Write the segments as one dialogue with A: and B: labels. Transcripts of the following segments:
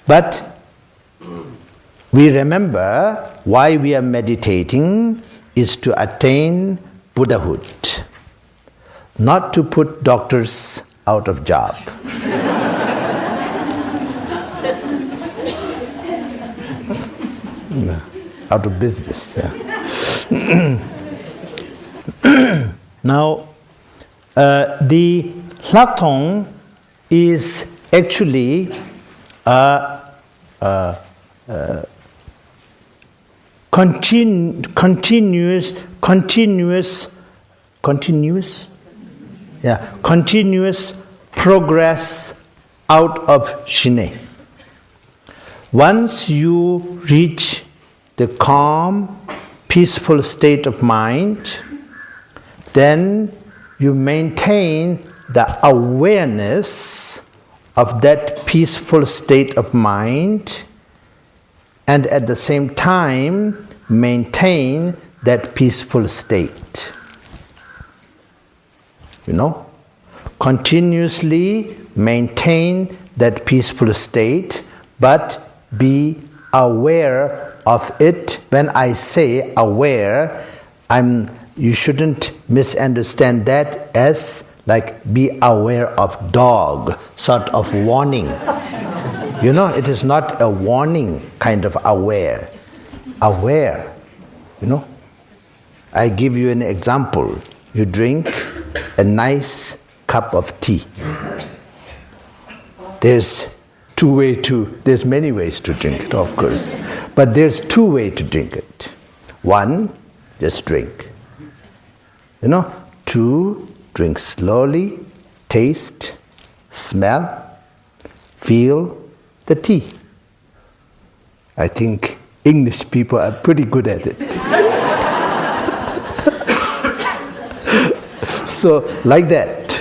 A: But we remember why we are meditating is to attain Buddhahood, not to put doctors out of job. Out of business. Yeah. Now, the Lakthong is actually continuous progress out of Shine. Once you reach the calm, peaceful state of mind, then you maintain the awareness of that peaceful state of mind, and at the same time maintain that peaceful state. Continuously maintain that peaceful state, but be aware of it. When I say aware, you shouldn't misunderstand that as like be aware of dog, sort of warning. It is not a warning kind of aware. Aware, I give you an example. You drink a nice cup of tea. There's many ways to drink it, of course, but there's two ways to drink it. One, just drink. Two, drink slowly, taste, smell, feel the tea. I think English people are pretty good at it. So, like that,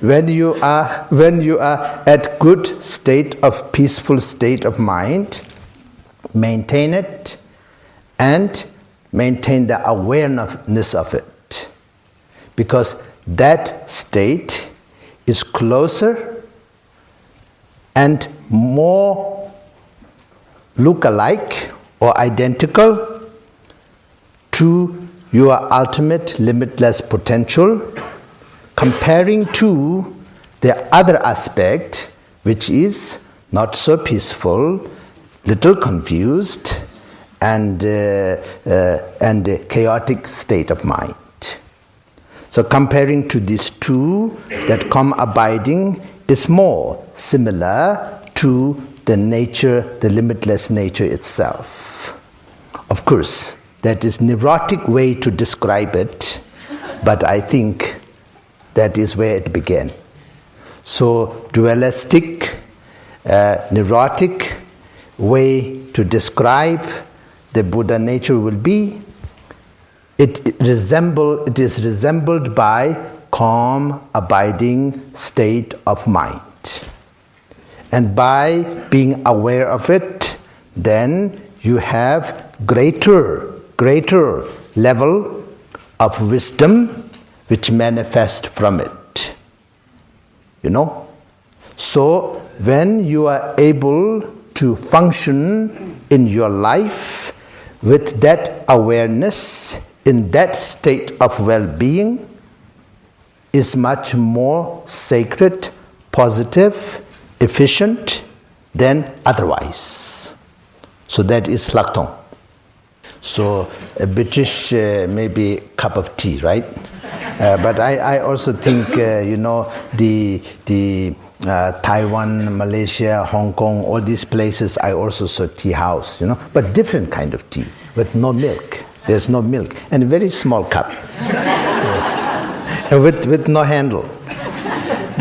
A: when you are at good state of peaceful state of mind, maintain it and maintain the awareness of it, because that state is closer and more look-alike or identical to your ultimate limitless potential, comparing to the other aspect, which is not so peaceful, little confused, and chaotic state of mind. So comparing to these two, that calm abiding is more similar to the nature, the limitless nature itself. Of course, that is neurotic way to describe it, but I think that is where it began. So dualistic, neurotic way to describe the Buddha nature will be, it is resembled by calm, abiding state of mind. And by being aware of it, then you have greater level of wisdom which manifests from it. So when you are able to function in your life with that awareness, in that state of well-being, is much more sacred, positive, efficient than otherwise. So that is Lakthong. So a British maybe cup of tea, right? But I also think the Taiwan, Malaysia, Hong Kong, all these places I also saw tea house, but different kind of tea with no milk. There's no milk, and a very small cup. Yes, and with no handle.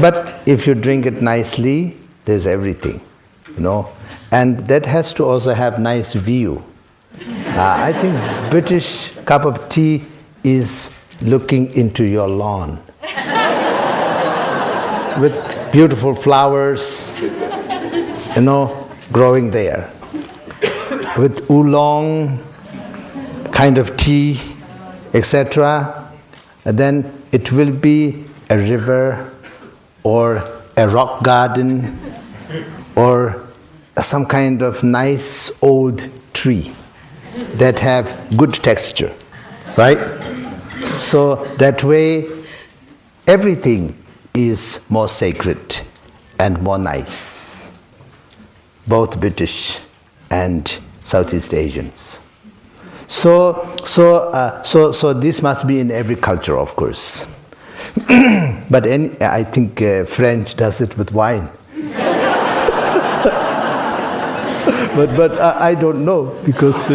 A: But if you drink it nicely, there's everything, and that has to also have nice view. I think British cup of tea is looking into your lawn with beautiful flowers, growing there, with oolong kind of tea, etc. And then it will be a river or a rock garden or some kind of nice old tree that have good texture, right? So that way, everything is more sacred and more nice, both British and Southeast Asians. So this must be in every culture, of course. But I think French does it with wine. but I don't know, because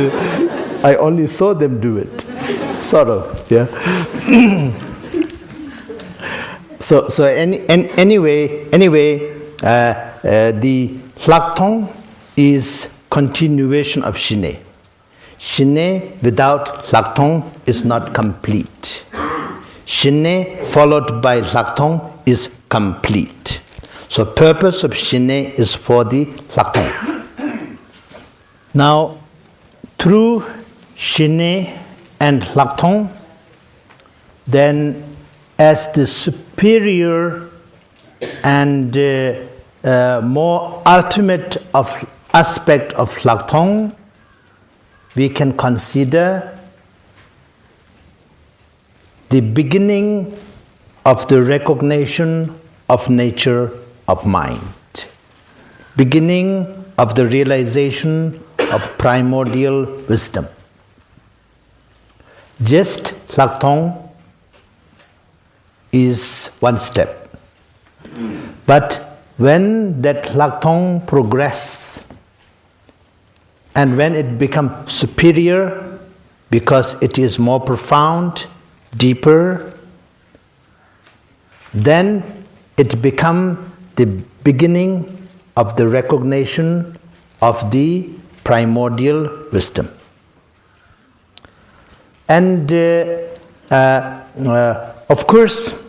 A: I only saw them do it, sort of, yeah. Anyway, the Hlakthong is continuation of Shine. Shine without Hlakthong is not complete. Shine followed by Hlakthong is complete. So purpose of Shine is for the Hlakthong. Now, through Shine and Hlakthong, then as the superior and more ultimate aspect of Hlakthong, we can consider the beginning of the recognition of nature of mind, beginning of the realization of primordial wisdom. Just Hlakthong is one step. But when that Hlakthong progresses, and when it becomes superior, because it is more profound, deeper, then it becomes the beginning of the recognition of the primordial wisdom. And of course,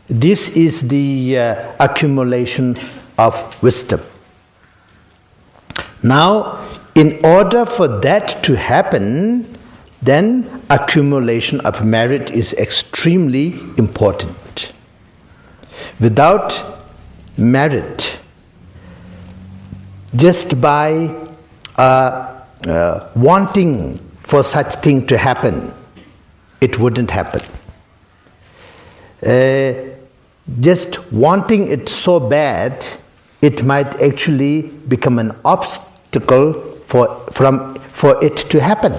A: this is the accumulation of wisdom. Now, in order for that to happen, then accumulation of merit is extremely important. Without merit, just by wanting for such thing to happen, it wouldn't happen. Just wanting it so bad, it might actually become an obstacle for it to happen.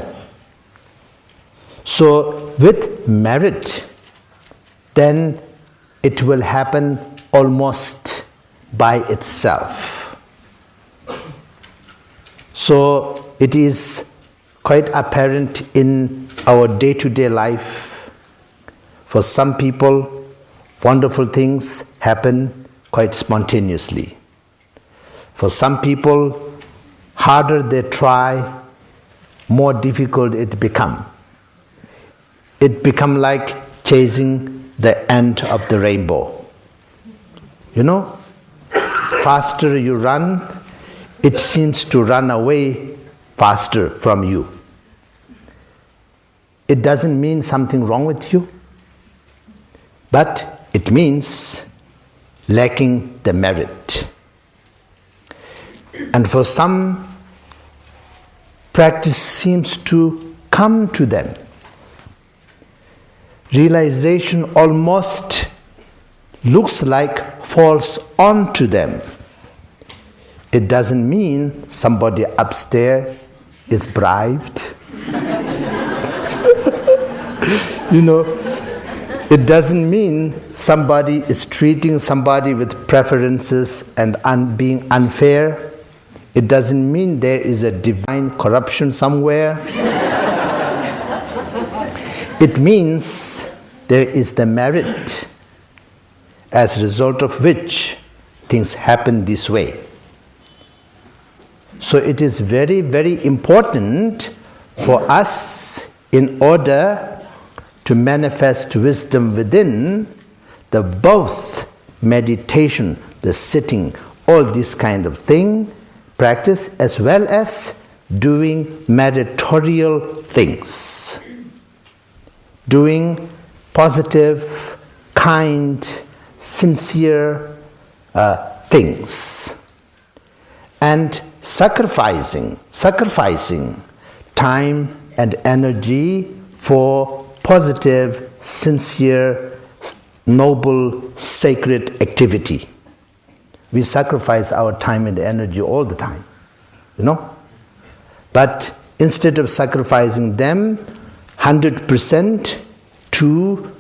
A: So with merit, then it will happen almost by itself. So it is quite apparent in our day-to-day life. For some people, wonderful things happen quite spontaneously. For some people, harder they try, more difficult it becomes. It becomes like chasing the end of the rainbow. You know, faster you run, it seems to run away faster from you. It doesn't mean something wrong with you, but it means lacking the merit. And for some, practice seems to come to them. Realization almost looks like falls onto them. It doesn't mean somebody upstairs is bribed. You know, it doesn't mean somebody is treating somebody with preferences and being unfair. It doesn't mean there is a divine corruption somewhere. It means there is the merit, as a result of which things happen this way. So it is very, very important for us, in order to manifest wisdom within, the both meditation, the sitting, all this kind of thing, practice, as well as doing meritorial things. Doing positive, kind, sincere things. And sacrificing time and energy for positive, sincere, noble, sacred activity. We sacrifice our time and energy all the time, But instead of sacrificing them 100% to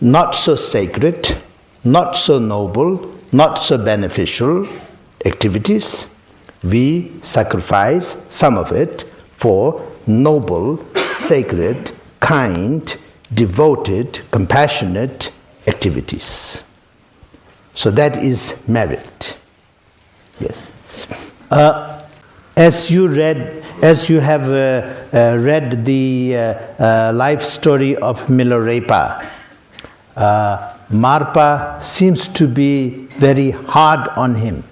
A: not so sacred, not so noble, not so beneficial activities, we sacrifice some of it for noble, sacred, kind, devoted, compassionate activities. So that is merit. Yes. As you have read the life story of Milarepa, Marpa seems to be very hard on him.